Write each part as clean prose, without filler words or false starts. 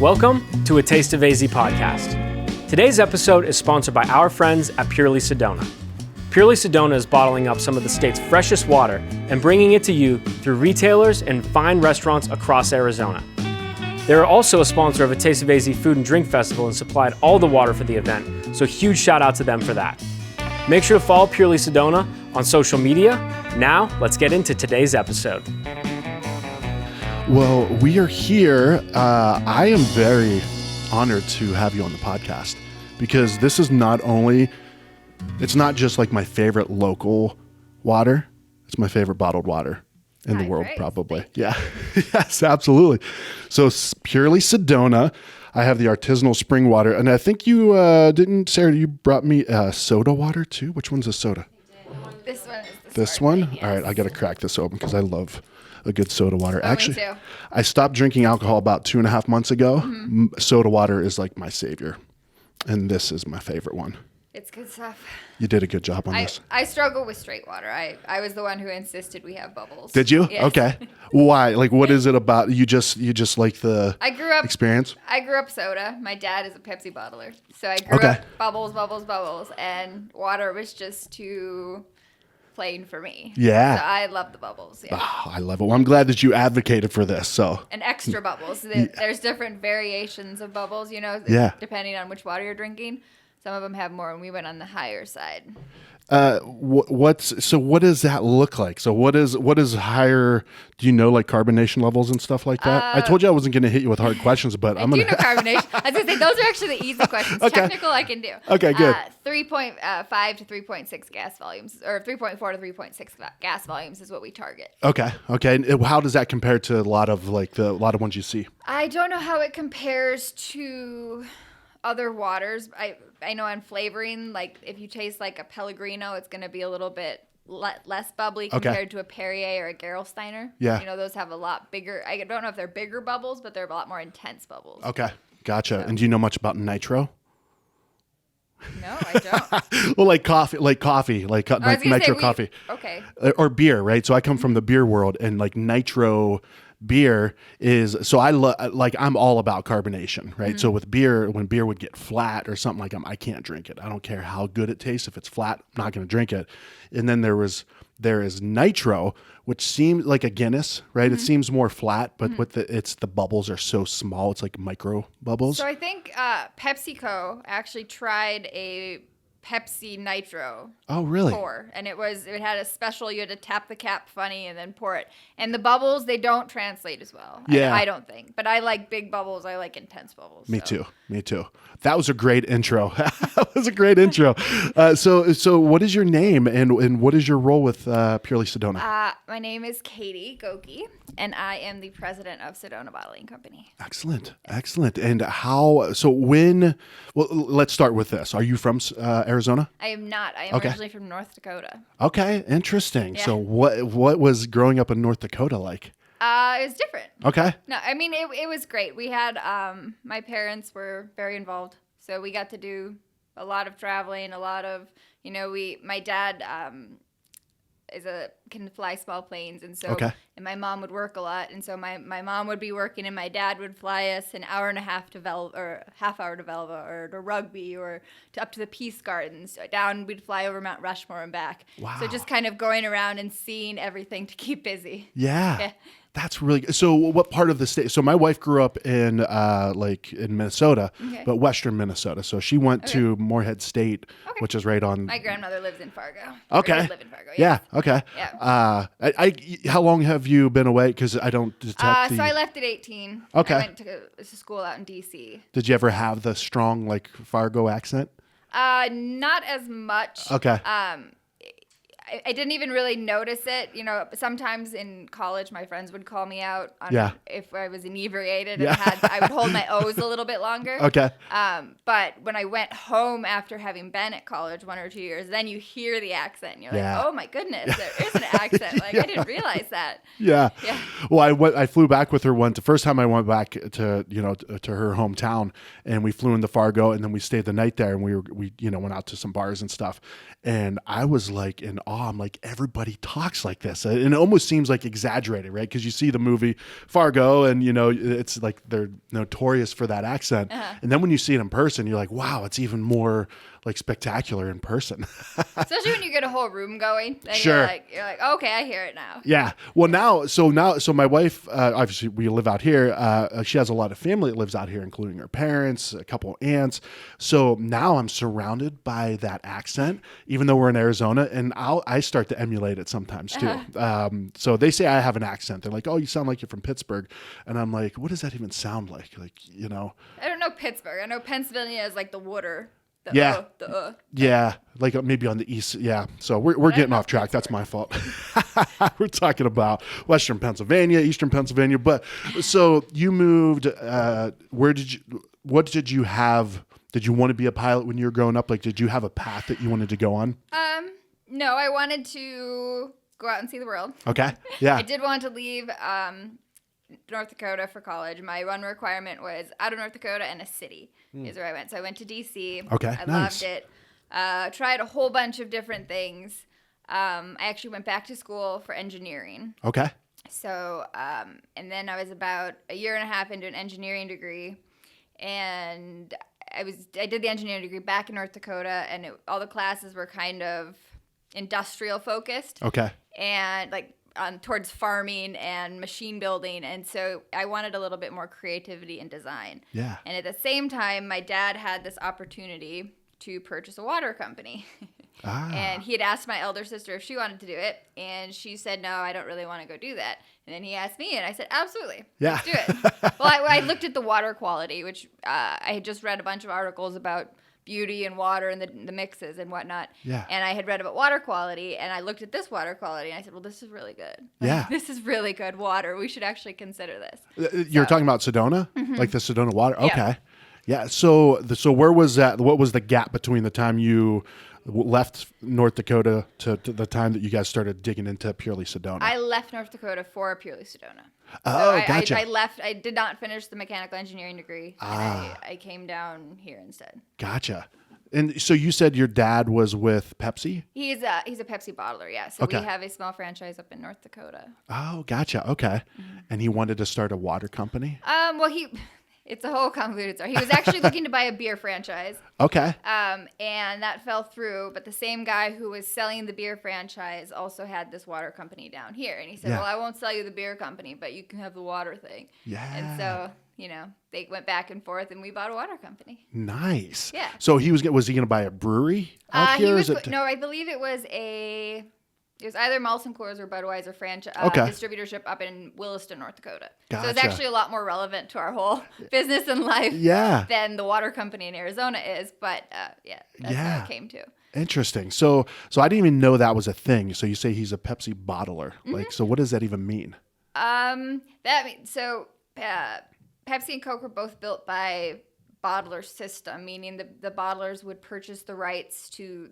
Welcome to A Taste of AZ podcast. Today's episode is sponsored by our friends at Purely Sedona. Purely Sedona is bottling up some of the state's freshest water and bringing it to you through retailers and fine restaurants across Arizona. They are also a sponsor of A Taste of AZ Food and Drink Festival and supplied all the water for the event, so huge shout out to them for that. Make sure to follow Purely Sedona on social media. Now, let's get into today's episode. Well, we are here. I am very honored to have you on the podcast because this is it's not just like my favorite local water. It's my favorite bottled water in the world, probably. Yeah. Yes, absolutely. So Purely Sedona. I have the artisanal spring water. And I think you Sarah, you brought me soda water too? Which one's a soda? This one is the This one? yes. All right, I got to crack this open because I love a good soda water. Actually, me too. I stopped drinking alcohol about 2.5 months ago. Mm-hmm. Soda water is like my savior. And this is my favorite one. It's good stuff. You did a good job on this. I struggle with straight water. I was the one who insisted we have bubbles. Did you? Yes. Okay. Why? Like, what is it about? You just like the experience? I grew up soda. My dad is a Pepsi bottler. So I grew up bubbles. And water was just too plain for me. Yeah. So I love the bubbles. Yeah. Oh, I love it. Well, I'm glad that you advocated for this. So. And extra bubbles. There's different variations of bubbles, depending on which water you're drinking. Some of them have more, and we went on the higher side. What does that look like? So what is higher? Do you know like carbonation levels and stuff like that? I told you I wasn't going to hit you with hard questions, but I do know carbonation. I was going to say those are actually the easy questions. Okay. Technical I can do. Okay, good. 3.5 to 3.6 gas volumes, or 3.4 to 3.6 gas volumes is what we target. Okay. And how does that compare to a lot of ones you see? I don't know how it compares to other waters. I know on flavoring, like if you taste like a Pellegrino, it's going to be a little bit less bubbly compared to a Perrier or a Gerolsteiner. Yeah. Those have a lot bigger. I don't know if they're bigger bubbles, but they're a lot more intense bubbles. Okay. Gotcha. So. And do you know much about nitro? No, I don't. Well, like coffee, nitro coffee. Okay. Or beer, right? So I come from the beer world, and like nitro beer is, so I'm all about carbonation, right? Mm-hmm. So with beer, when beer would get flat or something like that, I can't drink it. I don't care how good it tastes. If it's flat, I'm not going to drink it. And then there is nitro, which seems like a Guinness, right? Mm-hmm. It seems more flat, but with the bubbles are so small. It's like micro bubbles. So I think PepsiCo actually tried a Pepsi Nitro. Oh, really? Pour, and it had a special. You had to tap the cap funny and then pour it. And the bubbles, they don't translate as well. Yeah, I don't think. But I like big bubbles. I like intense bubbles. Me too. That was a great intro. So what is your name and what is your role with Purely Sedona? My name is Katie Goki, and I am the president of Sedona Bottling Company. Excellent. And let's start with this. Are you from Arizona? I am not. I am originally from North Dakota. Okay, interesting. Yeah. So what was growing up in North Dakota like? It was different. Okay. No, I mean, it was great. We had, my parents were very involved. So we got to do a lot of traveling, a lot of, my dad can fly small planes. And so, and my mom would work a lot. And so my mom would be working and my dad would fly us an hour and a half to half hour to Velva or to Rugby or up to the Peace Gardens. So we'd fly over Mount Rushmore and back. Wow. So just kind of going around and seeing everything to keep busy. Yeah. That's really good. So what part of the state? So my wife grew up in Minnesota, but Western Minnesota. So she went to Morehead State, which is right on. My grandmother lives in Fargo. Okay. Live in Fargo, yes. Yeah. Okay. Yeah. How long have you been away? Because I don't detect So I left at 18. Okay. I went to school out in D.C. Did you ever have the strong Fargo accent? Not as much. Okay. I didn't even really notice it. Sometimes in college, my friends would call me out on if I was inebriated and I would hold my O's a little bit longer. Okay. But when I went home after having been at college 1 or 2 years, then you hear the accent and you're like, oh my goodness, there is an accent. I didn't realize that. Yeah. Well, I flew back with her the first time I went back to her hometown, and we flew into Fargo, and then we stayed the night there, and we went out to some bars and stuff. And I was like in awe. I'm like, everybody talks like this. And it almost seems like exaggerated, right? Because you see the movie Fargo and, it's like they're notorious for that accent. And then when you see it in person, you're like, wow, it's even more like spectacular in person. Especially when you get a whole room going. Then Sure. You're like, okay, I hear it now. Yeah. Well, so my wife, obviously we live out here. She has a lot of family that lives out here, including her parents, a couple aunts. So now I'm surrounded by that accent, even though we're in Arizona, and I start to emulate it sometimes too. So they say I have an accent. They're like, oh, you sound like you're from Pittsburgh. And I'm like, what does that even sound like? Like, I don't know Pittsburgh. I know Pennsylvania is like the water. Yeah, like maybe on the east. Yeah, so we're getting off track. That's my fault. We're talking about Western Pennsylvania, Eastern Pennsylvania. But so you moved. What did you have? Did you want to be a pilot when you were growing up? Like, did you have a path that you wanted to go on? No, I wanted to go out and see the world. Okay. Yeah. I did want to leave North Dakota for college. My one requirement was out of North Dakota and a city is where I went. So I went to DC. Okay, I nice. loved it. Tried a whole bunch of different things. I actually went back to school for engineering. Okay. So, and then I was about a year and a half into an engineering degree, and I did the engineering degree back in North Dakota, and all the classes were kind of industrial focused. Okay. And like towards farming and machine building, and so I wanted a little bit more creativity and design. Yeah. And at the same time, my dad had this opportunity to purchase a water company. And he had asked my elder sister if she wanted to do it, and she said, no, I don't really want to go do that. And then he asked me, and I said, absolutely, let's do it. Well, I looked at the water quality, which I had just read a bunch of articles about beauty and water and the mixes and whatnot. Yeah. And I had read about water quality, and I looked at this water quality, and I said, well, this is really good. Yeah. This is really good water. We should actually consider this. You're talking about Sedona? Mm-hmm. Like the Sedona water? Yeah. Okay. Yeah. So where was that? What was the gap between the time you left North Dakota to the time that you guys started digging into purely Sedona? I left North Dakota for purely Sedona. Oh, gotcha. I left. I did not finish the mechanical engineering degree. And I came down here instead. Gotcha. And so you said your dad was with Pepsi? He's a Pepsi bottler, yeah. So Okay. we have a small franchise up in North Dakota. Oh, gotcha. Okay. Mm-hmm. And he wanted to start a water company? Well, it's a whole convoluted story. He was actually looking to buy a beer franchise. Okay. And that fell through. But the same guy who was selling the beer franchise also had this water company down here. And he said, well, I won't sell you the beer company, but you can have the water thing. Yeah. And so, they went back and forth, and we bought a water company. Nice. Yeah. So was he going to buy a brewery out here? No, I believe it was either Molson Coors or Budweiser franchise distributorship up in Williston, North Dakota. Gotcha. So it's actually a lot more relevant to our whole business and life than the water company in Arizona is. But that's how it came to. Interesting. So I didn't even know that was a thing. So you say he's a Pepsi bottler. Mm-hmm. Like, so what does that even mean? Pepsi and Coke were both built by bottler system, meaning the bottlers would purchase the rights to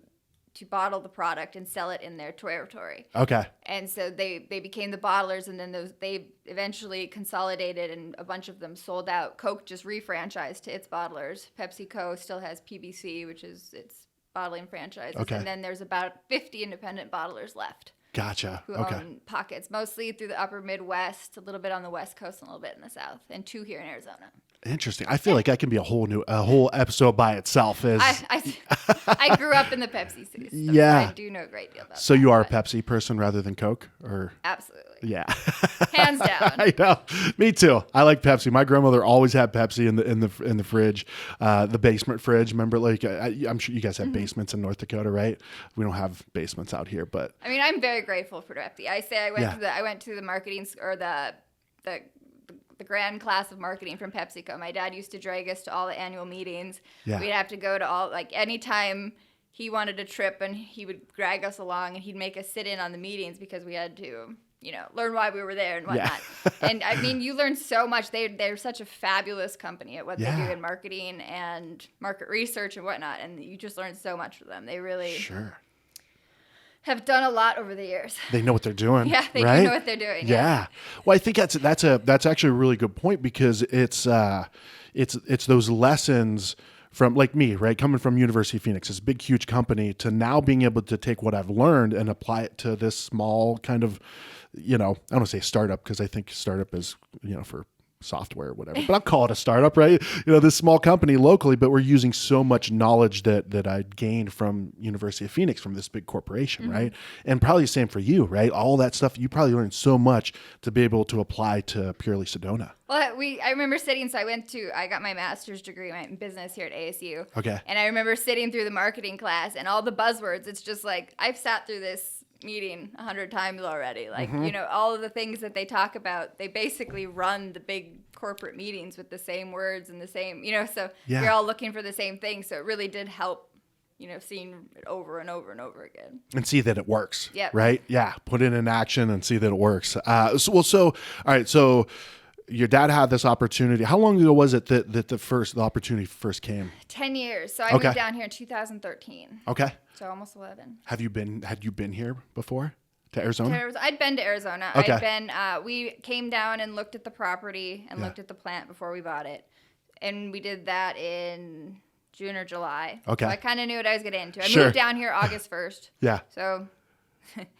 bottle the product and sell it in their territory. Okay. And so they became the bottlers, and then they eventually consolidated, and a bunch of them sold out. Coke just refranchised to its bottlers. PepsiCo still has PBC, which is its bottling franchise. Okay. And then there's about 50 independent bottlers left. Gotcha. Who own pockets, mostly through the upper Midwest, a little bit on the West Coast, and a little bit in the South, and 2 here in Arizona. Interesting. I feel like that can be a whole episode by itself. I grew up in the Pepsi system. Yeah. I do know a great deal about that. So you are a Pepsi person rather than Coke, or? Absolutely. Yeah. Hands down. I know. Me too. I like Pepsi. My grandmother always had Pepsi in the fridge, the basement fridge. Remember, like I'm sure you guys have basements in North Dakota, right? We don't have basements out here, but I mean, I'm very grateful for Pepsi. I went to the marketing or the grand class of marketing from PepsiCo. My dad used to drag us to all the annual meetings. Yeah. We'd have to go to all, like, anytime he wanted a trip, and he would drag us along, and he'd make us sit in on the meetings because we had to, learn why we were there and whatnot. Yeah. And I mean, you learn so much. They're such a fabulous company at what they do in marketing and market research and whatnot. And you just learn so much from them. They really have done a lot over the years. They know what they're doing. Yeah, they right? do know what they're doing. Yeah. Well, I think that's actually a really good point, because it's those lessons from like me, right? Coming from University of Phoenix, this big, huge company, to now being able to take what I've learned and apply it to this small kind of, I don't want to say startup, because I think startup is, for software or whatever, but I'll call it a startup, right? This small company locally, but we're using so much knowledge that I gained from University of Phoenix, from this big corporation, right? And probably the same for you, right? All that stuff, you probably learned so much to be able to apply to Purely Sedona. Well, I remember sitting, so I got my master's degree in business here at ASU. Okay. And I remember sitting through the marketing class and all the buzzwords. It's just like, I've sat through this meeting 100 times already. Like, all of the things that they talk about, they basically run the big corporate meetings with the same words and the same, so you're all looking for the same thing. So it really did help, seeing it over and over and over again. And see that it works. Yep. Right? Yeah. Put it in action and see that it works. All right. So your dad had this opportunity. How long ago was it that the opportunity first came? 10 years. So I moved down here in 2013. Okay. So almost 11. Had you been here before to Arizona? I'd been to Arizona. Okay. We came down and looked at the property and looked at the plant before we bought it. And we did that in June or July. Okay. So I kind of knew what I was getting into. I Sure. moved down here August 1st. Yeah. So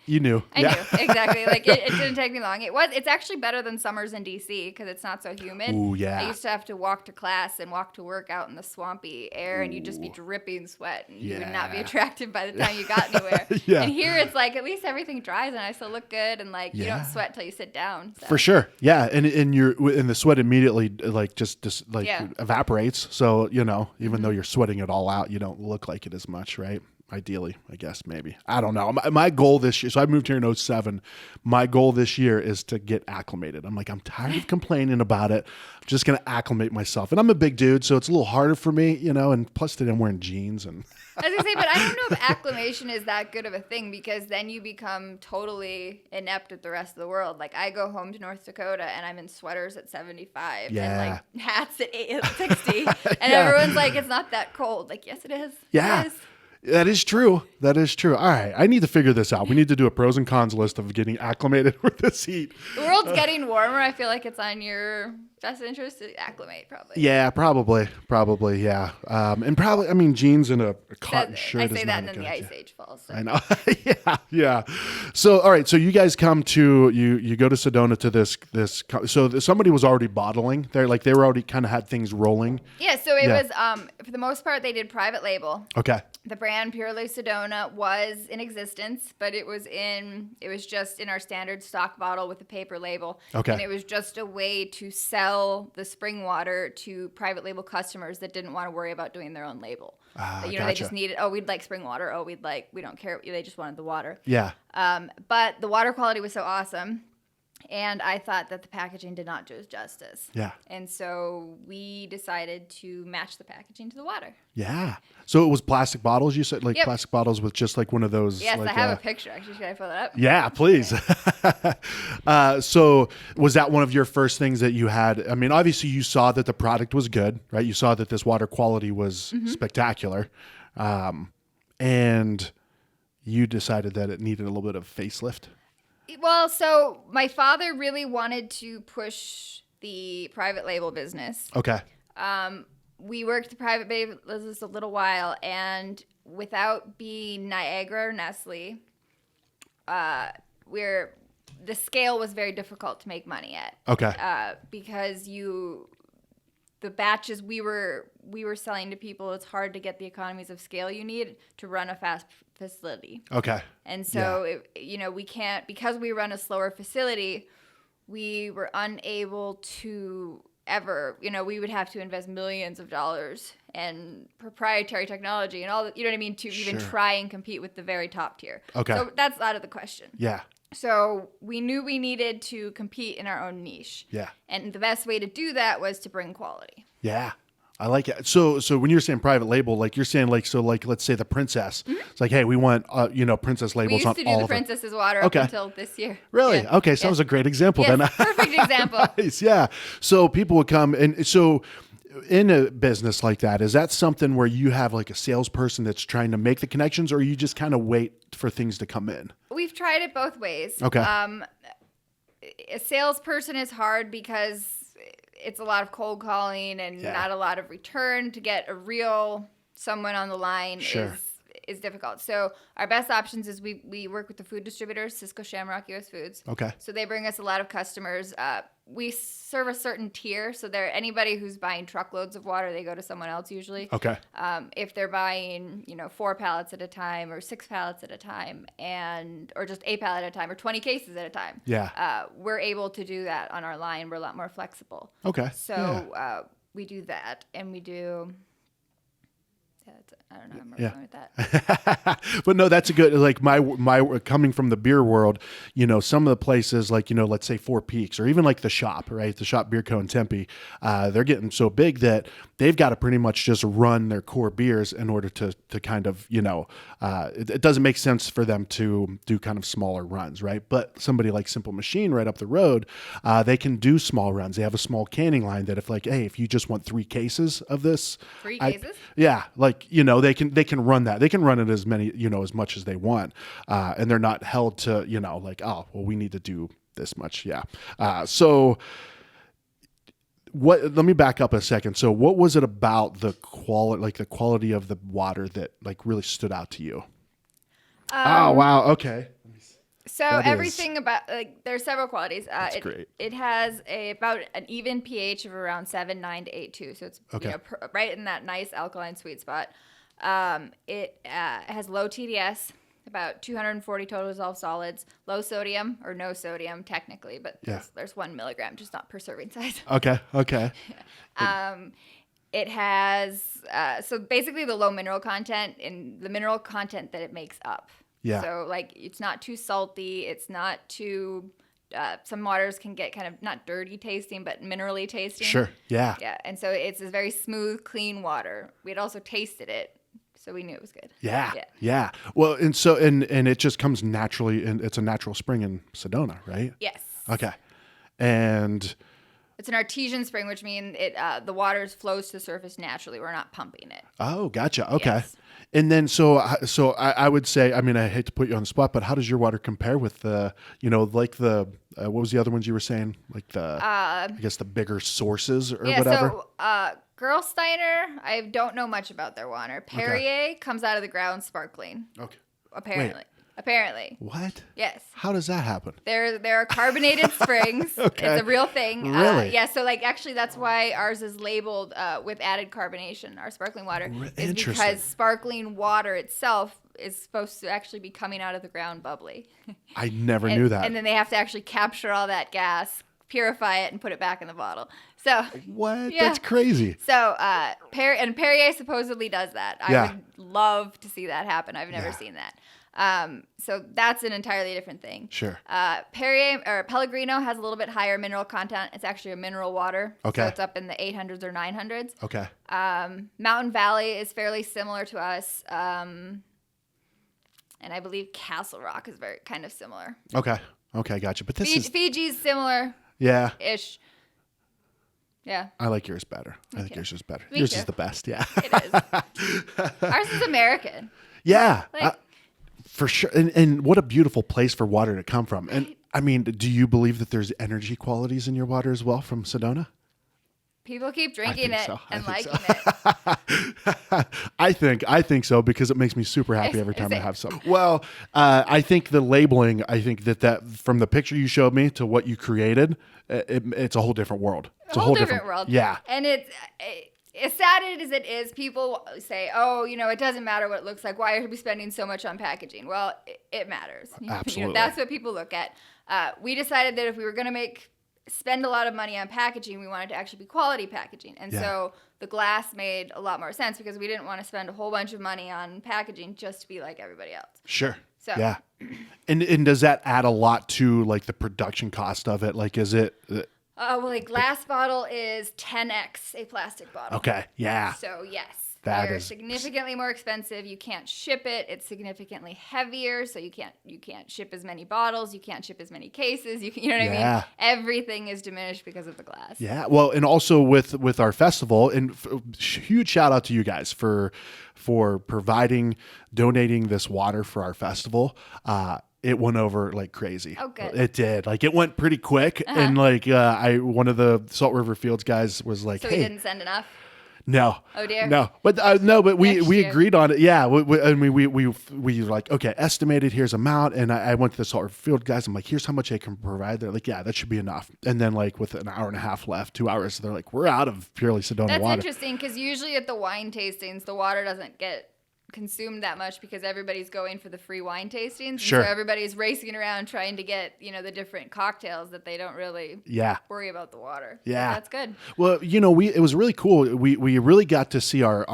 You knew. I knew, exactly. Like, it didn't take me long. It's actually better than summers in DC because it's not so humid. Ooh, yeah. I used to have to walk to class and walk to work out in the swampy air, and you'd just be dripping sweat, and you would not be attractive by the time you got anywhere. Yeah. And here it's like, at least everything dries and I still look good, and like, you don't sweat till you sit down. So. For sure. Yeah. And the sweat immediately like just evaporates. So, even though you're sweating it all out, you don't look like it as much, right? Ideally, I guess, maybe. I don't know. My goal this year, so I moved here in 2007. My goal this year is to get acclimated. I'm like, I'm tired of complaining about it. I'm just going to acclimate myself. And I'm a big dude, so it's a little harder for me, and plus today I'm wearing jeans. And I was going to say, but I don't know if acclimation is that good of a thing, because then you become totally inept with the rest of the world. Like, I go home to North Dakota and I'm in sweaters at 75 and like hats at 60. And everyone's like, it's not that cold. Like, yes, it is. Yeah. It is. That is true. All right. I need to figure this out. We need to do a pros and cons list of getting acclimated with this heat. The world's getting warmer. I feel like it's on your best interest to acclimate, probably. Yeah, probably. Yeah. And probably, jeans and a cotton shirt. I say is that, not and then the ice age falls. So. I know. Yeah. So, all right. So you guys come to, you go to Sedona to this, somebody was already bottling there. Like, they were already kind of had things rolling. Yeah. So it was, for the most part, they did private label. Okay. The brand Purely Sedona was in existence, but it was just in our standard stock bottle with a paper label. Okay. And it was just a way to sell the spring water to private label customers that didn't want to worry about doing their own label. They just needed, we'd like spring water. We don't care. They just wanted the water. Yeah. But the water quality was so awesome. And I thought that the packaging did not do it justice. Yeah. And so we decided to match the packaging to the water. Yeah. So it was plastic bottles, you said? Like, yep. Plastic bottles with just like one of those. Yes, like, I have a picture. Actually, should I pull that up? Yeah, please. So was that one of your first things that you had? I mean, obviously you saw that the product was good, right? You saw that this water quality was spectacular. And you decided that it needed a little bit of facelift. Well, so my father really wanted to push the private label business. Okay. We worked the private label business a little while, and without being Niagara or Nestle, the scale was very difficult to make money at. Okay. Because the batches we were selling to people, it's hard to get the economies of scale you need to run a fast facility. Okay. And so, we can't, because we run a slower facility, we were unable to ever, we would have to invest millions of dollars and proprietary technology and all that, to even try and compete with the very top tier. Okay. So that's out of the question. Yeah. So we knew we needed to compete in our own niche. Yeah. And the best way to do that was to bring quality. Yeah. I like it. So when you're saying private label, like you're saying let's say the Princess. It's like, hey, we want Princess labels on all of it. We used to do the Princess's water up until this year. Really? Yeah. Okay, so that was a great example then. Perfect example. Nice. Yeah. So people would come, and so in a business like that, is that something where you have like a salesperson that's trying to make the connections, or you just kind of wait for things to come in? We've tried it both ways. Okay. A salesperson is hard because it's a lot of cold calling and not a lot of return. To get a real someone on the line is difficult. So our best options is we work with the food distributors, Cisco, Shamrock, US Foods. Okay. So they bring us a lot of customers. We serve a certain tier. So anybody who's buying truckloads of water, they go to someone else usually. Okay. If they're buying, 4 pallets at a time or 6 pallets at a time or just a pallet at a time or 20 cases at a time. Yeah. We're able to do that on our line. We're a lot more flexible. Okay. So we do that, and we do... I don't know. I'm going with that. But no, that's a good, like my coming from the beer world, some of the places like, let's say Four Peaks or even like the shop, right? The shop Beer Co. in Tempe, they're getting so big that they've got to pretty much just run their core beers in order to kind of, it doesn't make sense for them to do kind of smaller runs, right? But somebody like Simple Machine right up the road, they can do small runs. They have a small canning line that if you just want 3 cases of this. 3 cases? They can run that. They can run it as many, as much as they want. And they're not held to, we need to do this much. Yeah. So let me back up a second. So what was it about the quality of the water that like really stood out to you? Oh, wow. Okay. So everything about there's several qualities. That's great. It has about an even pH of around 7.9 to 8.2. So it's right in that nice alkaline sweet spot. It has low TDS, about 240 total dissolved solids, low sodium or no sodium technically, but there's 1 milligram, just not per serving size. Okay. It has so basically the low mineral content and the mineral content that it makes up. Yeah. So it's not too salty. It's not too. Some waters can get kind of not dirty tasting, but minerally tasting. Sure. Yeah. Yeah. And so it's a very smooth, clean water. We had also tasted it, so we knew it was good. Yeah. Yeah. Well, and so and it just comes naturally, and it's a natural spring in Sedona, right? Yes. Okay. And it's an artesian spring, which means the water flows to the surface naturally. We're not pumping it. Oh, gotcha. Okay. Yes. And then, so I would say, I mean, I hate to put you on the spot, but how does your water compare with the, what was the other ones you were saying? Like I guess the bigger sources or whatever? So, Gerolsteiner, I don't know much about their water. Perrier comes out of the ground sparkling. Okay. Apparently. Apparently. What? Yes. How does that happen? There are carbonated springs. Okay. It's a real thing. Really? So actually that's why ours is labeled with added carbonation, our sparkling water. Is because sparkling water itself is supposed to actually be coming out of the ground bubbly. I never knew that. And then they have to actually capture all that gas, purify it, and put it back in the bottle. So what? Yeah. That's crazy. So Perrier supposedly does that. I would love to see that happen. I've never seen that. So that's an entirely different thing. Sure. Perrier or Pellegrino has a little bit higher mineral content. It's actually a mineral water. Okay. So it's up in the 800s or 900s. Okay. Mountain Valley is fairly similar to us. And I believe Castle Rock is very kind of similar. Okay. Okay. Gotcha. But Fiji's similar. Yeah. Ish. Yeah. I like yours better. I think yours is better. Yours is the best. Yeah. It is. Ours is American. Yeah. For sure. And what a beautiful place for water to come from. And I mean, do you believe that there's energy qualities in your water as well from Sedona? People keep drinking it and liking it. I think so because it makes me super happy every time I have some. Well, I think the labeling, I think that from the picture you showed me to what you created, it's a whole different world. It's a whole different world. Yeah. And it's as sad as it is, people say, oh, it doesn't matter what it looks like. Why are we spending so much on packaging? Well, it matters. Absolutely. That's what people look at. We decided that if we were going to spend a lot of money on packaging, we wanted to actually be quality packaging. And so the glass made a lot more sense because we didn't want to spend a whole bunch of money on packaging just to be like everybody else. Sure. So yeah. And does that add a lot to like the production cost of it? Like, is it... well, a glass bottle is 10x a plastic bottle. Okay, yeah. So, yes. They're significantly more expensive. You can't ship it. It's significantly heavier, so you can't ship as many bottles. You can't ship as many cases. You know what I mean? Everything is diminished because of the glass. Yeah. Well, and also with our festival, and huge shout out to you guys for donating this water for our festival. it went over like crazy. Oh, good. It did. Like it went pretty quick. And like one of the Salt River Fields guys was like, So hey, he didn't send enough? no. Oh dear. No, but we year. agreed on it. Yeah, we like, okay, estimated, here's amount, and I went to the Salt River Field guys. I'm like, here's how much I can provide. They're like, yeah, that should be enough. And then like with an hour and a half left, 2 hours, they're like, we're out of purely Sedona That's water. interesting because usually at the wine tastings, the water doesn't get consumed that much because everybody's going for the free wine tastings. Sure. And so everybody's racing around trying to get, the different cocktails that they don't really worry about the water. Yeah. So that's good. Well, it was really cool. We really got to see our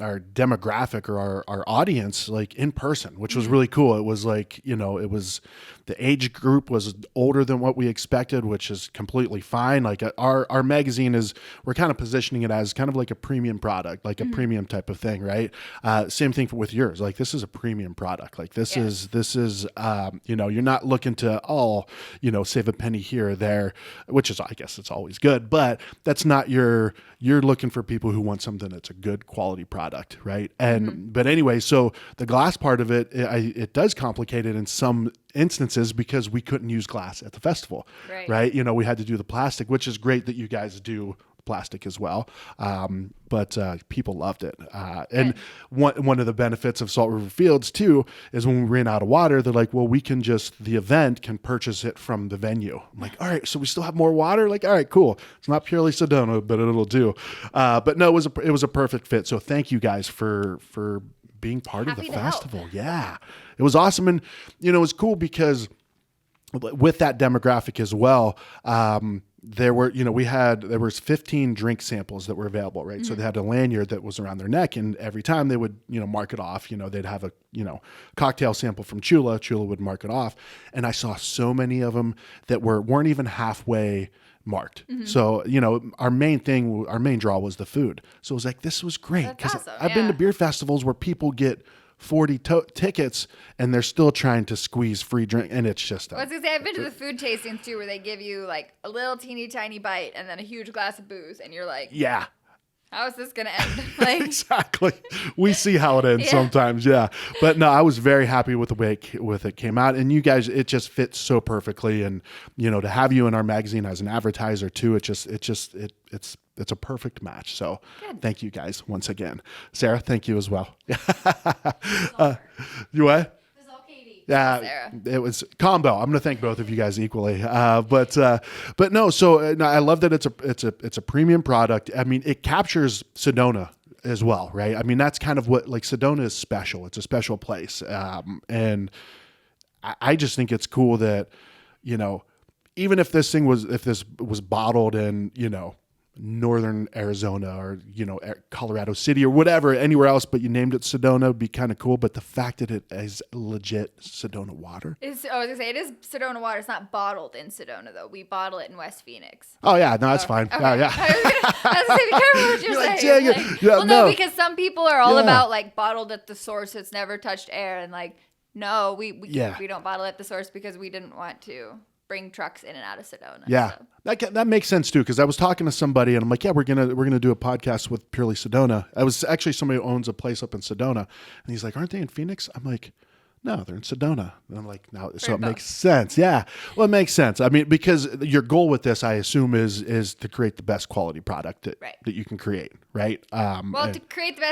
demographic or our audience like in person, which was really cool. It was like, it was the age group was older than what we expected, which is completely fine. Like our magazine we're kind of positioning it as kind of like a premium product, like a premium type of thing. Right. Same thing with yours. Like this is a premium product. Like this is you're not looking to save a penny here or there, which is, I guess it's always good, but that's not you're looking for people who want something that's a good quality product. Right. And, but anyway, so the glass part of it, it does complicate it in some instances because we couldn't use glass at the festival. Right. We had to do the plastic, which is great that you guys do plastic as well. But people loved it. And one of the benefits of Salt River Fields too, is when we ran out of water, they're like, well, the event can purchase it from the venue. I'm like, all right, so we still have more water? Like, all right, cool. It's not purely Sedona, but it'll do. But no, it was a perfect fit. So thank you guys for being part of the festival. Help. Yeah, it was awesome. And, it was cool because with that demographic as well, there was 15 drink samples that were available, right? So they had a lanyard that was around their neck, and every time they would, mark it off, they'd have a, cocktail sample from Chula would mark it off. And I saw so many of them that weren't even halfway marked. So, our main draw was the food. So it was like, this was great. Because awesome. I've been to beer festivals where people get 40 tickets and they're still trying to squeeze free drink, and it's just I was gonna say, I've been to the food tastings too, where they give you like a little teeny tiny bite and then a huge glass of booze, and you're like, yeah, how is this gonna end? Like, exactly. We see how it ends sometimes. Yeah. But no, I was very happy with the way it came out, and you guys, it just fits so perfectly. And, to have you in our magazine as an advertiser too, it's a perfect match. So thank you guys once again. Sarah, thank you as well. You what? Yeah, Sarah. It was combo. I'm going to thank both of you guys equally. But no. So no, I love that it's a premium product. I mean, it captures Sedona as well, right? I mean, that's kind of what, like, Sedona is special. It's a special place, and I just think it's cool that, even if this was bottled in, northern Arizona or, Colorado City or whatever, anywhere else, but you named it Sedona, would be kind of cool. But the fact that it is legit Sedona water. I was gonna say, it is Sedona water. It's not bottled in Sedona though. We bottle it in West Phoenix. Oh yeah, no, that's fine. Okay. Oh yeah. I was gonna say, be careful what you're saying. No, because some people are all about like bottled at the source, so it's never touched air, and like, no, we don't bottle at the source because we didn't want to bring trucks in and out of Sedona. Yeah, so. that makes sense too. Because I was talking to somebody and I'm like, yeah, we're gonna do a podcast with Purely Sedona. I was actually somebody who owns a place up in Sedona, and he's like, aren't they in Phoenix? I'm like, no, they're in Sedona. And I'm like, no, so it makes sense. Yeah, well, it makes sense. I mean, because your goal with this, I assume, is to create the best quality product that you can create, right? To create the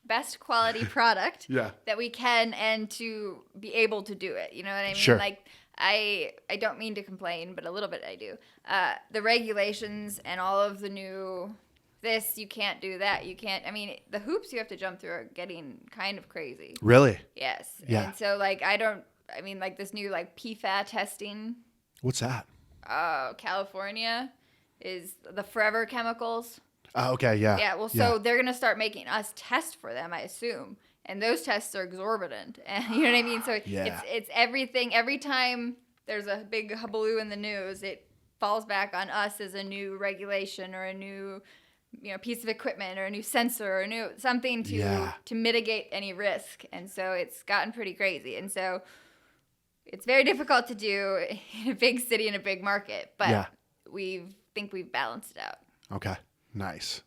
best quality product that we can, and to be able to do it. You know what I mean? Sure. Like, I don't mean to complain, but a little bit I do. The regulations and all of the new this, you can't do that. You can't, I mean, the hoops you have to jump through are getting kind of crazy. Really? Yes. Yeah. And so, like, like this new, like, PFAS testing. What's that? California is the forever chemicals. Okay, yeah. Yeah, well, so they're going to start making us test for them, I assume. And those tests are exorbitant. And you know what I mean? So it's everything. Every time there's a big hullabaloo in the news, it falls back on us as a new regulation or a new, piece of equipment or a new sensor or a new something to mitigate any risk. And so it's gotten pretty crazy. And so it's very difficult to do in a big city in a big market, but we think we've balanced it out. Okay. Nice.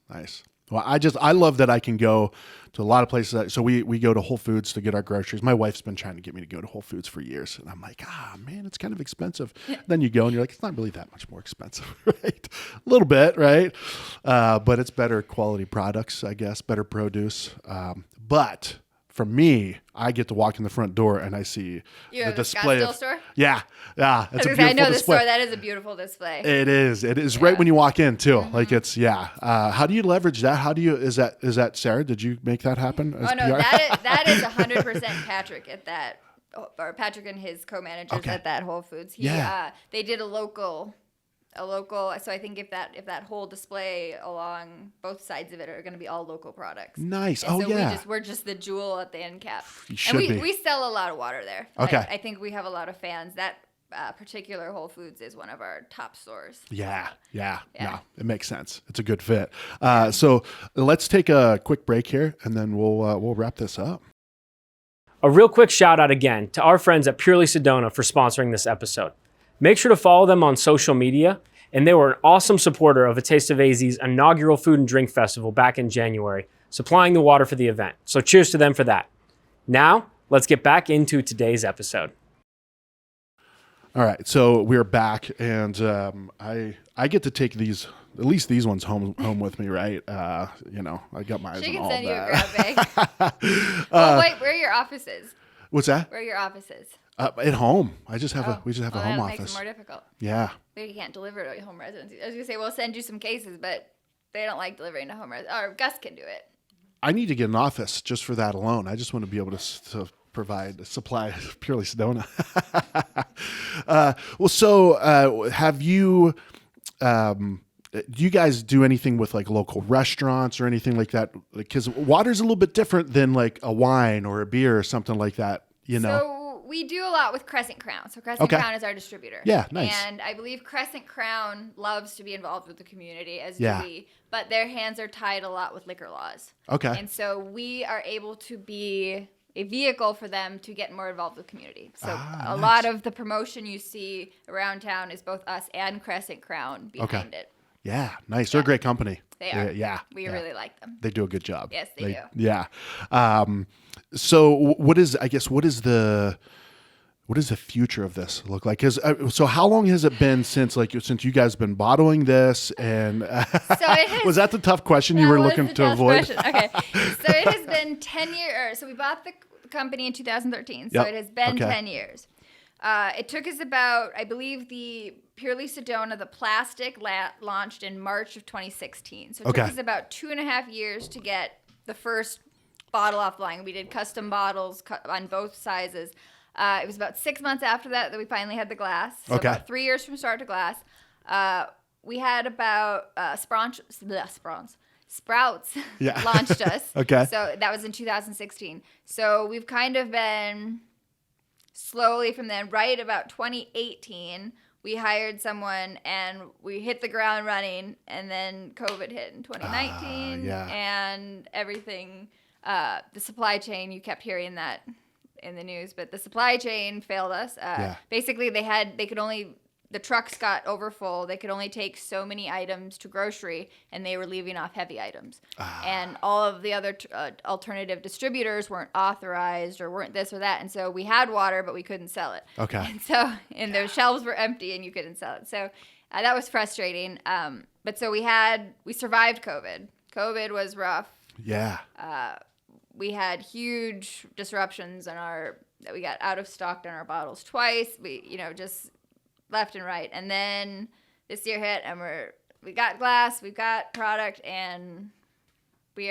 Well, I love that I can go to a lot of places. So we go to Whole Foods to get our groceries. My wife's been trying to get me to go to Whole Foods for years. And I'm like, man, it's kind of expensive. Then you go and you're like, it's not really that much more expensive, right? A little bit, right? But it's better quality products, I guess, better produce. But for me, I get to walk in the front door and I see the display of store? Yeah. It's a beautiful I know the display. store. That is a beautiful display. It is right when you walk in too. Like it's how do you leverage that? How do you is that Sarah? Did you make that happen? As Oh no, PR? that is 100% Patrick at that, or Patrick and his co-managers at that Whole Foods. They did a local. So I think if that whole display along both sides of it are going to be all local products. Nice. And so we're just the jewel at the end cap. You should be. We sell a lot of water there. Okay. I think we have a lot of fans. That particular Whole Foods is one of our top stores. Yeah. No, it makes sense. It's a good fit. So let's take a quick break here, and then we'll wrap this up. A real quick shout out again to our friends at Purely Sedona for sponsoring this episode. Make sure to follow them on social media, and they were an awesome supporter of A Taste of AZ's inaugural Food and Drink Festival back in January, supplying the water for the event. So cheers to them for that. Now, let's get back into today's episode. All right, so we're back, and I get to take at least these ones home with me, right? I got mine. She and can all send you a that. grab bag. Wait, where are your offices? What's that? Where are your offices? At home. We just have a home that office. makes it more difficult. Yeah. Maybe you can't deliver to home residency. I was gonna say we'll send you some cases, but they don't like delivering to home residents. Or Gus can do it. I need to get an office just for that alone. I just want to be able to supply Purely Sedona. Have you? Do you guys do anything with like local restaurants or anything like that? Because water's a little bit different than like a wine or a beer or something like that. So we do a lot with Crescent Crown. So Crescent Crown is our distributor. Yeah, nice. And I believe Crescent Crown loves to be involved with the community, as Yeah. do we. But their hands are tied a lot with liquor laws. Okay. And so we are able to be a vehicle for them to get more involved with the community. So a lot of the promotion you see around town is both us and Crescent Crown behind it. Yeah, nice. They're a great company. They are. Yeah. We really like them. They do a good job. Yes, they do. Yeah. So what is the future of this look like? So how long has it been since you guys have been bottling this? And was that the tough question you were looking to avoid? Okay. So it has been 10 years. So we bought the company in 2013. So it has been 10 years. It took us about, I believe the Purely Sedona, the plastic launched in March of 2016. So it took us about 2.5 years to get the first bottle off the line. We did custom bottles on both sizes. It was about 6 months after that we finally had the glass. So about 3 years from start to glass. We had about Sprouts launched us. Okay. So that was in 2016. So we've kind of been slowly from then, right about 2018, we hired someone and we hit the ground running, and then COVID hit in 2019 and everything, the supply chain, you kept hearing that in the news, but the supply chain failed us. Basically the trucks got overfull. They could only take so many items to grocery, and they were leaving off heavy items. And all of the other alternative distributors weren't authorized or weren't this or that. And so we had water, but we couldn't sell it. Okay. And those shelves were empty, and you couldn't sell it. So that was frustrating. But so we survived COVID. COVID was rough. Yeah. We had huge disruptions we got out of stock on our bottles twice. We, just left and right. And then this year hit, and we got glass, we've got product, and we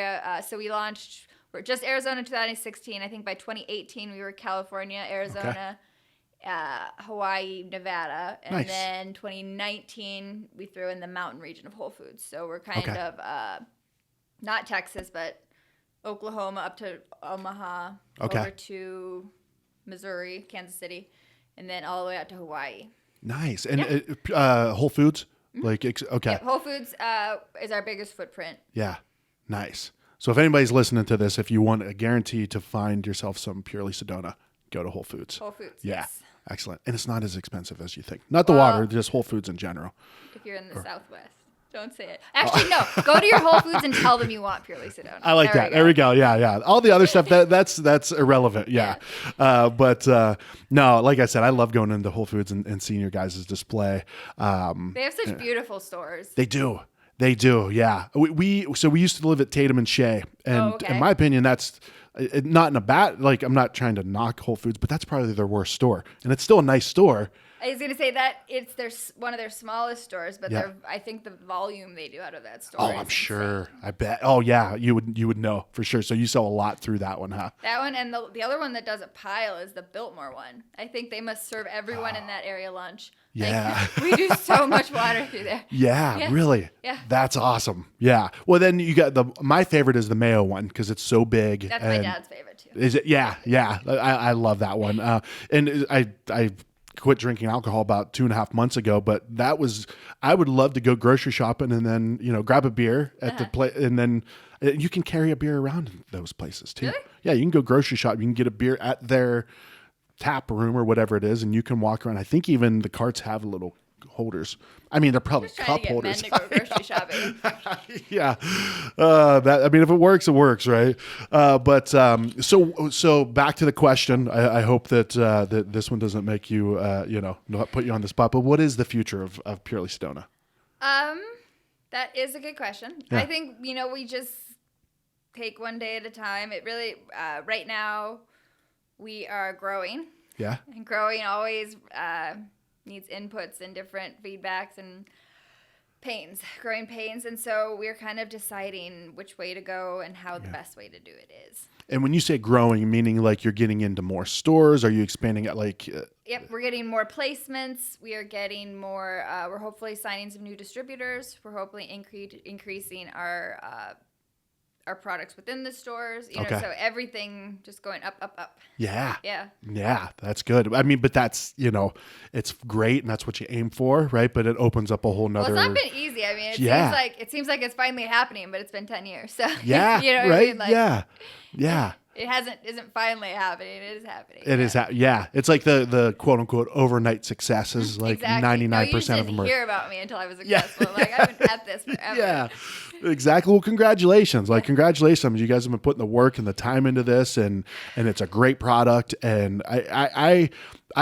launched. We're just Arizona in 2016. I think by 2018 we were California, Arizona, Hawaii, Nevada, and then 2019 we threw in the mountain region of Whole Foods. So we're kind of not Texas, but Oklahoma up to Omaha, over to Missouri, Kansas City, and then all the way out to Hawaii. Nice. And Whole Foods? Mm-hmm. Yeah, Whole Foods is our biggest footprint. Yeah. Nice. So if anybody's listening to this, if you want a guarantee to find yourself some Purely Sedona, go to Whole Foods. Whole Foods, yeah. Yes. Excellent. And it's not as expensive as you think. Not the water, just Whole Foods in general. If you're in the Southwest. Don't say it. Actually, no. Go to your Whole Foods and tell them you want Purely Sedona. I like that. There we go. Yeah. All the other stuff that's irrelevant. Yeah. But no, like I said, I love going into Whole Foods and seeing your guys' display. They have such beautiful stores. They do. Yeah. We used to live at Tatum and Shea, and in my opinion, that's not in a bad, like, I'm not trying to knock Whole Foods, but that's probably their worst store, and it's still a nice store. I was going to say that it's one of their smallest stores, but I think the volume they do out of that store. Oh, I'm sure. I bet. Oh yeah, you would know for sure. So you sell a lot through that one, huh? That one, and the other one that does a pile is the Biltmore one. I think they must serve everyone in that area lunch. Yeah. Like, we do so much water through there. Yeah, really. Yeah. That's awesome. Yeah. Well, then you got my favorite is the Mayo one because it's so big. That's my dad's favorite too. Is it? Yeah. I love that one. And I quit drinking alcohol about 2.5 months ago, but I would love to go grocery shopping and then, grab a beer at the place, and then you can carry a beer around in those places too. Really? Yeah. You can go grocery shop. You can get a beer at their tap room or whatever it is, and you can walk around. I think even the carts have little holders. I mean, they're probably cup holders. Men to go grocery shopping. Yeah. If it works, it works, right? But so back to the question. I hope that this one doesn't make you, not put you on the spot. But what is the future of Purely Sedona? That is a good question. Yeah. I think, we just take one day at a time. It really, right now, we are growing. Yeah. And growing always needs inputs and different feedbacks and growing pains. And so we're kind of deciding which way to go and how the best way to do it is. And when you say growing, meaning like you're getting into more stores, are you expanding it like? Yep, we're getting more placements. We are getting more, we're hopefully signing some new distributors. We're hopefully increasing our products within the stores, so everything just going up, up, up. Yeah. Yeah. Yeah, that's good. I mean, but that's, it's great and that's what you aim for, right? But it opens up a whole nother. Well, it's not been easy. I mean, it seems like it's finally happening, but it's been 10 years. So yeah, right? What I mean? Like, yeah. It isn't finally happening. It is happening. It is. Yeah. It's like the quote unquote overnight successes. Like exactly. 99% of them are. You didn't hear about me until I was successful. Yeah. Like I've been at this forever. Yeah. Exactly. Well, congratulations. Congratulations. You guys have been putting the work and the time into this, and it's a great product. And I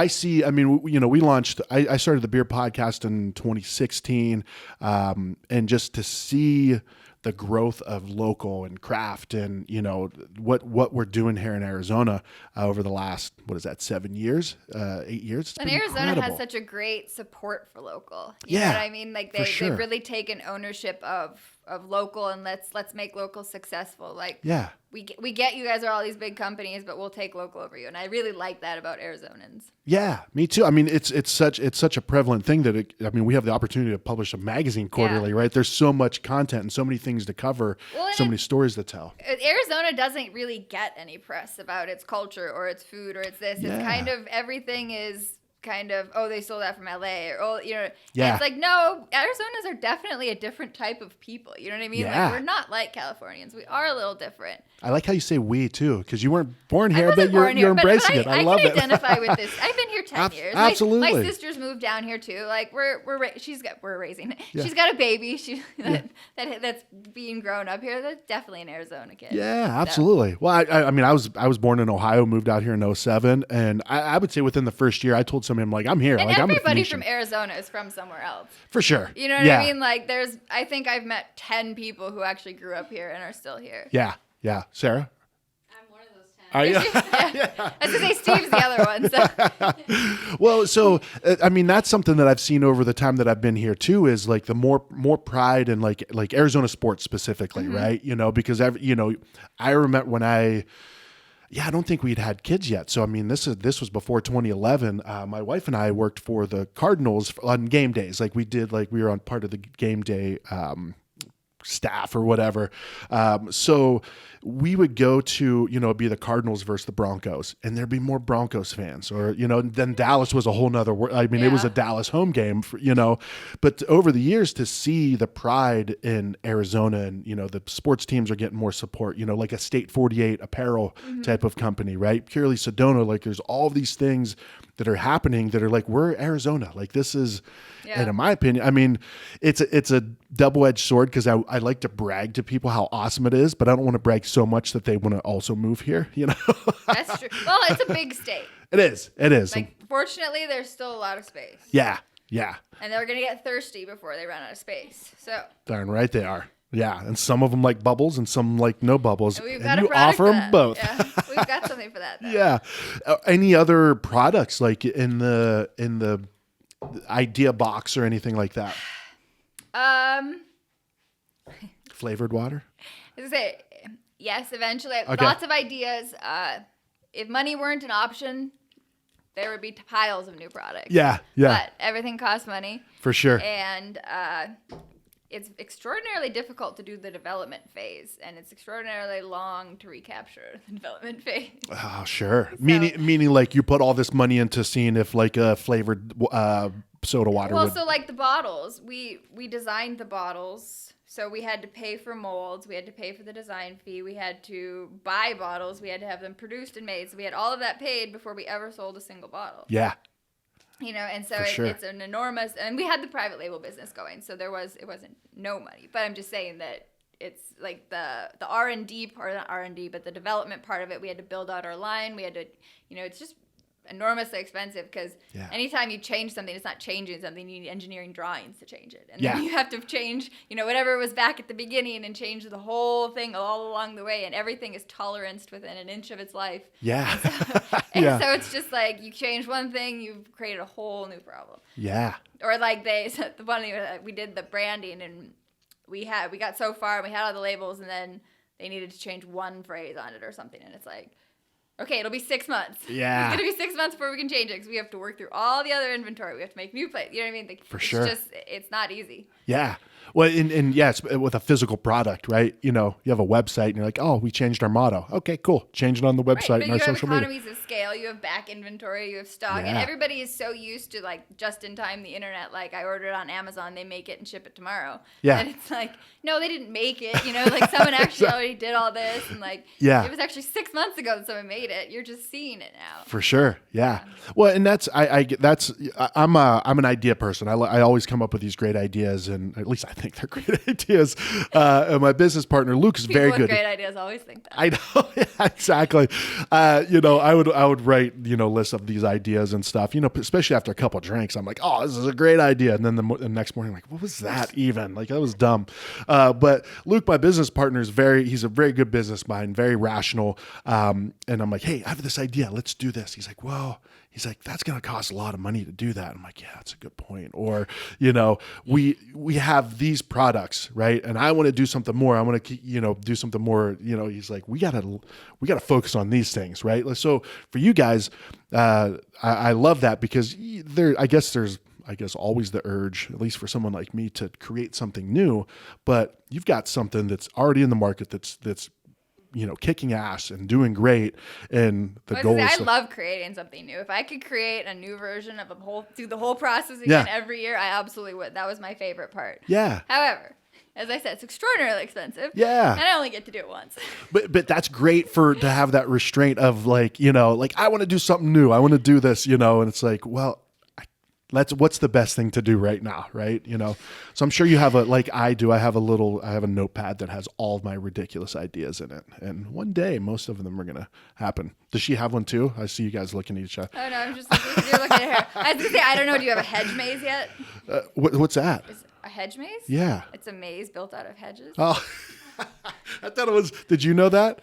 see, we launched, I started the beer podcast in 2016. And just to see the growth of local and craft and, what we're doing here in Arizona over the last, 7 years, 8 years. It's and been Arizona incredible. has such a great support for local. You know what I mean? Like sure. they've really taken ownership of local, and let's make local successful. Like we get you guys are all these big companies, but we'll take local over you. And I really like that about Arizonans. Yeah, me too. I mean, it's such a prevalent thing that we have the opportunity to publish a magazine quarterly, right? There's so much content and so many things to cover, so many stories to tell. Arizona doesn't really get any press about its culture or its food or its this. It's kind of everything is kind of, they stole that from LA or, it's like, no, Arizonans are definitely a different type of people. You know what I mean? Yeah. Like, we're not like Californians. We are a little different. I like how you say we too, because you weren't born here, but you're embracing it. I love it. I can identify with this. I've been here 10 years. Absolutely. My sisters moved down here too. Like we're raising. Yeah. She's got a baby. That's being grown up here. That's definitely an Arizona kid. Yeah, absolutely. So. Well, I was born in Ohio, moved out here in 2007, and I would say within the first year, I told somebody, I'm like, I'm here. And like, everybody from Arizona is from somewhere else. For sure. You know what I mean? Like I think I've met 10 people who actually grew up here and are still here. Yeah. Yeah. Sarah? I'm one of those 10. Are you? Yeah. I was going to say Steve's the other one. So. Well, so, that's something that I've seen over the time that I've been here too, is like the more pride in like Arizona sports specifically, right? Because I remember when I don't think we'd had kids yet. So, this was before 2011. My wife and I worked for the Cardinals on game days. Like we were on part of the game day, staff or whatever. So we would go to, be the Cardinals versus the Broncos, and there'd be more Broncos fans, or, then Dallas was a whole nother it was a Dallas home game, but over the years to see the pride in Arizona and, the sports teams are getting more support, like a State 48 apparel type of company, right? Purely Sedona, like there's all of these things that are happening that are like, we're Arizona. Like this is, and in my opinion, I mean, it's a double-edged sword because I like to brag to people how awesome it is, but I don't want to brag so much that they want to also move here, That's true. Well, it's a big state. It is. Like, fortunately, there's still a lot of space. Yeah. And they're going to get thirsty before they run out of space. So Darn right they are. Yeah, and some of them like bubbles and some like no bubbles. And we've and got you a product offer for them that. both. Yeah, we've got something for that. Though. Yeah. Any other products like in the idea box or anything like that? Flavored water? I was gonna say, yes, eventually. Okay. Lots of ideas. If money weren't an option, there would be piles of new products. Yeah. But everything costs money. For sure. And it's extraordinarily difficult to do the development phase, and it's extraordinarily long to recapture the development phase. Oh, sure. So, meaning like you put all this money into seeing if like a flavored soda water would... so like the bottles, we designed the bottles, so we had to pay for molds, we had to pay for the design fee, we had to buy bottles, we had to have them produced and made, so we had all of that paid before we ever sold a single bottle. Yeah. And so sure. it's an enormous, and we had the private label business going, so it wasn't no money. But I'm just saying that it's like the R&D part, not R&D, but the development part of it. We had to build out our line. We had to, it's just enormously expensive because anytime you change something, it's not changing something. You need engineering drawings to change it, and then you have to change, whatever was back at the beginning and change the whole thing all along the way. And everything is toleranced within an inch of its life. Yeah. So it's just like you change one thing, you've created a whole new problem. Yeah. Or like the funny, we did the branding and we got so far and we had all the labels and then they needed to change one phrase on it or something, and it's like, okay, it'll be 6 months. Yeah. It's going to be 6 months before we can change it because we have to work through all the other inventory. We have to make new plates. You know what I mean? For sure. It's not easy. Yeah. Well, and yes, with a physical product, right? You have a website and you're like, oh, we changed our motto. Okay, cool. Change it on the website and our social media. You have economies of scale. You have back inventory. You have stock. And everybody is so used to like just in time the internet. Like I ordered it on Amazon. They make it and ship it tomorrow. Yeah. And it's like, no, they didn't make it. Like someone actually already did all this. And like, it was actually 6 months ago that someone made it. You're just seeing it now. For sure. Yeah. Well, and I'm an idea person. I always come up with these great ideas, and at least I think they're great ideas. And my business partner Luke is very good. People with great ideas always think that. I know. Yeah, exactly. I would write lists of these ideas and stuff. Especially after a couple of drinks, I'm like, oh, this is a great idea. And then the next morning, I'm like, what was that even? Like that was dumb. But Luke, my business partner, he's a very good business mind, very rational. And I'm like, hey, I have this idea. Let's do this. He's like, well. He's like, that's going to cost a lot of money to do that. I'm like, yeah, that's a good point. Or, we have these products, right? And I want to do something more. I want to, do something more. He's like, we gotta focus on these things, right? So for you guys, I love that because I guess always the urge, at least for someone like me, to create something new. But you've got something that's already in the market that's kicking ass and doing great. And the goal is... I love creating something new. If I could create a new version of do the whole process again every year, I absolutely would. That was my favorite part. Yeah. However, as I said, it's extraordinarily expensive. Yeah. And I only get to do it once. But that's great to have that restraint of like, I want to do something new. I want to do this, and it's like, well, what's the best thing to do right now, right? So I'm sure you have I have a notepad that has all of my ridiculous ideas in it. And one day, most of them are going to happen. Does she have one too? I see you guys looking at each other. Oh, no, I'm just you're looking at her. I was going to say, I don't know, do you have a hedge maze yet? What's that? Is a hedge maze? Yeah. It's a maze built out of hedges. Oh, I thought it was, did you know that?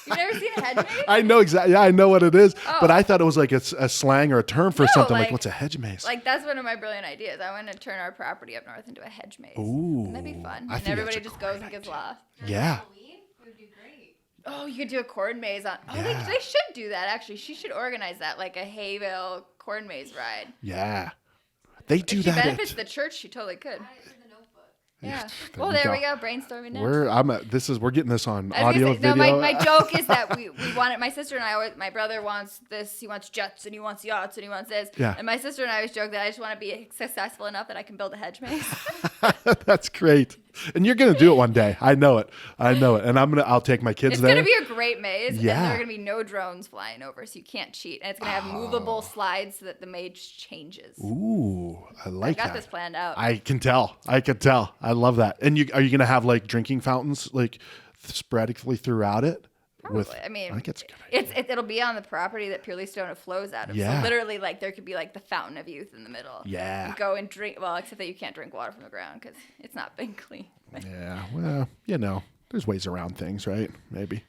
You've never seen a hedge maze? I know exactly. Yeah, I know what it is. Oh. But I thought it was like a slang or a term for something. Like, what's a hedge maze? Like, that's one of my brilliant ideas. I want to turn our property up north into a hedge maze. Ooh. Wouldn't that be fun? I and think everybody just goes and gets lost. Yeah. Halloween would be great. Oh, you could do a corn maze on. Oh, they should do that, actually. She should organize that, like a Hayville corn maze ride. Yeah. They do if that. If she benefits the church, she totally could. Yeah. There Well, you there go. we go. Brainstorming now. We're getting this on I was audio, gonna say, video. no, my joke is that we want it. My sister and I always, my brother wants this. He wants jets and he wants yachts and he wants this. Yeah. And my sister and I always joke that I just want to be successful enough that I can build a hedge maze. That's great. And you're gonna do it one day. I know it. And I'll take my kids It's there. gonna be a great maze. Yeah. And there are gonna be no drones flying over, so you can't cheat. And it's gonna have movable slides so that the maze changes. Ooh, I like that. I got this planned out. I can tell. I love that. And are you gonna have like drinking fountains like sporadically throughout it? Probably. I think it's a good idea. It'll be on the property that Purely Sedona flows out of. Yeah. So literally, like, there could be like the fountain of youth in the middle. Yeah. You go and drink. Well, except that you can't drink water from the ground because it's not been clean. Yeah. Well, there's ways around things, right? Maybe.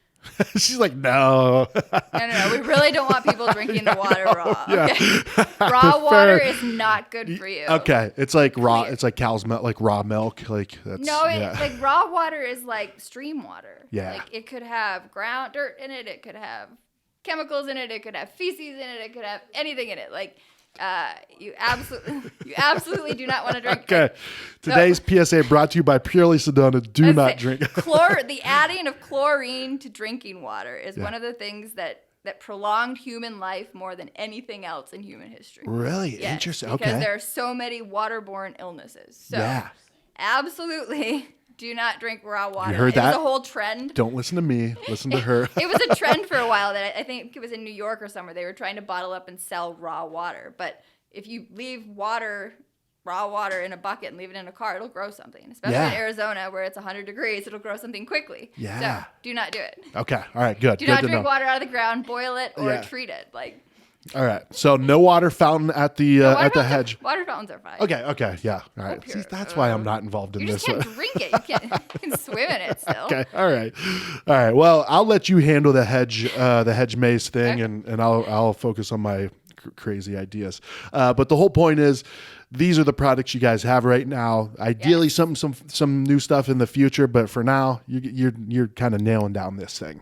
She's like, no. No. We really don't want people drinking the water raw. Yeah. Okay? Raw water is not good for you. Okay. It's like raw. It's like cow's milk, like raw milk. Like that's. No, yeah. like raw water is like stream water. Yeah. Like it could have ground dirt in it. It could have chemicals in it. It could have feces in it. It could have anything in it. Like you absolutely do not want to drink. Okay. Today's PSA brought to you by Purely Sedona. Do not drink. The adding of chlorine to drinking water is Yeah. one of the things that prolonged human life more than anything else in human history. Really? Yes, Interesting. because Okay. there are so many waterborne illnesses. So Yeah. absolutely do not drink raw water. You heard It that? was a whole trend. Don't listen to me. Listen to her. It was a trend for a while that I think it was in New York or somewhere. They were trying to bottle up and sell raw water. But if you leave raw water in a bucket and leave it in a car, it'll grow something. Especially Yeah. in Arizona where it's 100 degrees, it'll grow something quickly. Yeah. So do not do it. Okay. All right. Good. Do Good not to drink know. water out of the ground, boil it, or Yeah. treat it. Like All right. So no water fountain at the hedge. Water fountains are fine. Okay. Yeah. All right. pure. See, that's why I'm not involved in You just this. can't drink it. You can swim in it still. Okay. All right. Well, I'll let you handle the hedge maze thing, Okay. and I'll focus on my crazy ideas. But the whole point is, these are the products you guys have right now. Ideally, some new stuff in the future, but for now, you're kind of nailing down this thing.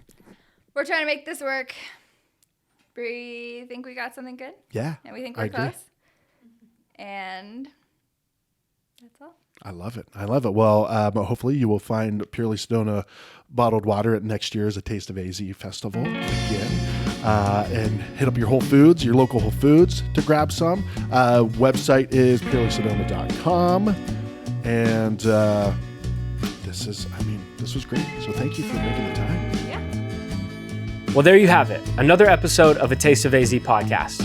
We're trying to make this work. We think we got something good. Yeah. And we think I we're agree. close. And that's all. I love it. Well, hopefully you will find Purely Sedona bottled water at next year's A Taste of AZ Festival again. And hit up your local Whole Foods to grab some. Website is purelysedona.com. And this was great. So thank you for making the time. Yeah. Well, there you have it. Another episode of A Taste of AZ podcast.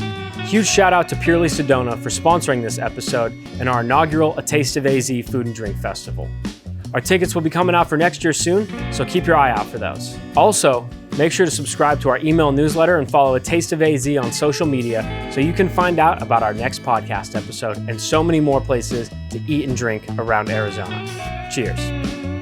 Huge shout out to Purely Sedona for sponsoring this episode and our inaugural A Taste of AZ Food and Drink Festival. Our tickets will be coming out for next year soon, so keep your eye out for those. Also, make sure to subscribe to our email newsletter and follow A Taste of AZ on social media so you can find out about our next podcast episode and so many more places to eat and drink around Arizona. Cheers.